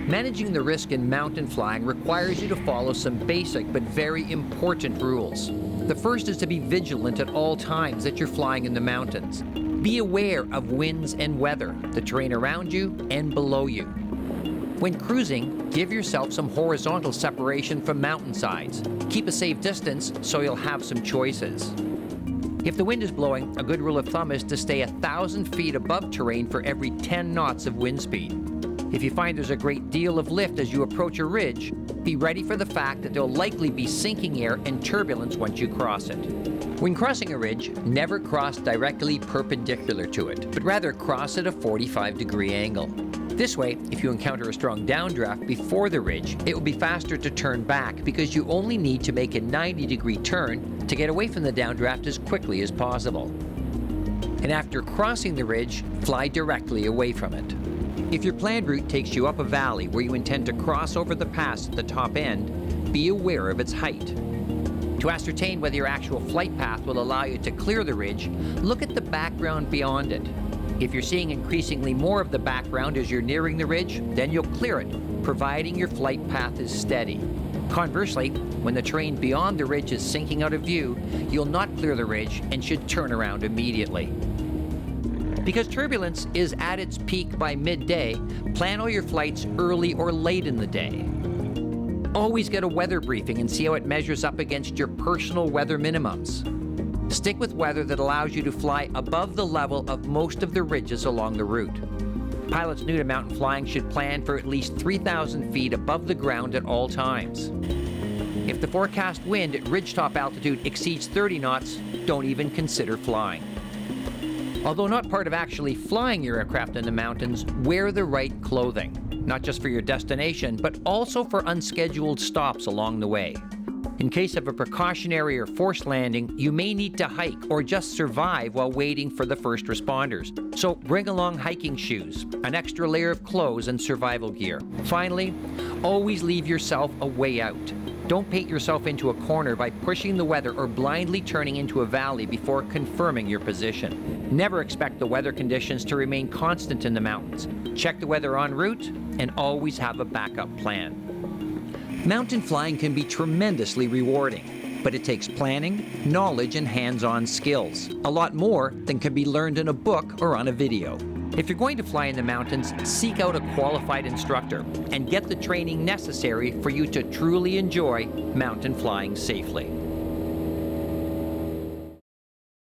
Managing the risk in mountain flying requires you to follow some basic but very important rules. The first is to be vigilant at all times that you're flying in the mountains. Be aware of winds and weather, the terrain around you and below you. When cruising, give yourself some horizontal separation from mountainsides. Keep a safe distance so you'll have some choices. If the wind is blowing, a good rule of thumb is to stay 1,000 feet above terrain for every 10 knots of wind speed. If you find there's a great deal of lift as you approach a ridge, be ready for the fact that there'll likely be sinking air and turbulence once you cross it. When crossing a ridge, never cross directly perpendicular to it, but rather cross at a 45-degree angle. This way, if you encounter a strong downdraft before the ridge, it will be faster to turn back because you only need to make a 90-degree turn to get away from the downdraft as quickly as possible. And after crossing the ridge, fly directly away from it. If your planned route takes you up a valley where you intend to cross over the pass at the top end, be aware of its height. To ascertain whether your actual flight path will allow you to clear the ridge, look at the background beyond it. If you're seeing increasingly more of the background as you're nearing the ridge, then you'll clear it, providing your flight path is steady. Conversely, when the terrain beyond the ridge is sinking out of view, you'll not clear the ridge and should turn around immediately. Because turbulence is at its peak by midday, plan all your flights early or late in the day. Always get a weather briefing and see how it measures up against your personal weather minimums. Stick with weather that allows you to fly above the level of most of the ridges along the route. Pilots new to mountain flying should plan for at least 3,000 feet above the ground at all times. If the forecast wind at ridgetop altitude exceeds 30 knots, don't even consider flying. Although not part of actually flying your aircraft in the mountains, wear the right clothing, not just for your destination, but also for unscheduled stops along the way. In case of a precautionary or forced landing, you may need to hike or just survive while waiting for the first responders. So bring along hiking shoes, an extra layer of clothes, and survival gear. Finally, always leave yourself a way out. Don't paint yourself into a corner by pushing the weather or blindly turning into a valley before confirming your position. Never expect the weather conditions to remain constant in the mountains. Check the weather en route and always have a backup plan. Mountain flying can be tremendously rewarding, but it takes planning, knowledge, and hands-on skills. A lot more than can be learned in a book or on a video. If you're going to fly in the mountains, seek out a qualified instructor and get the training necessary for you to truly enjoy mountain flying safely.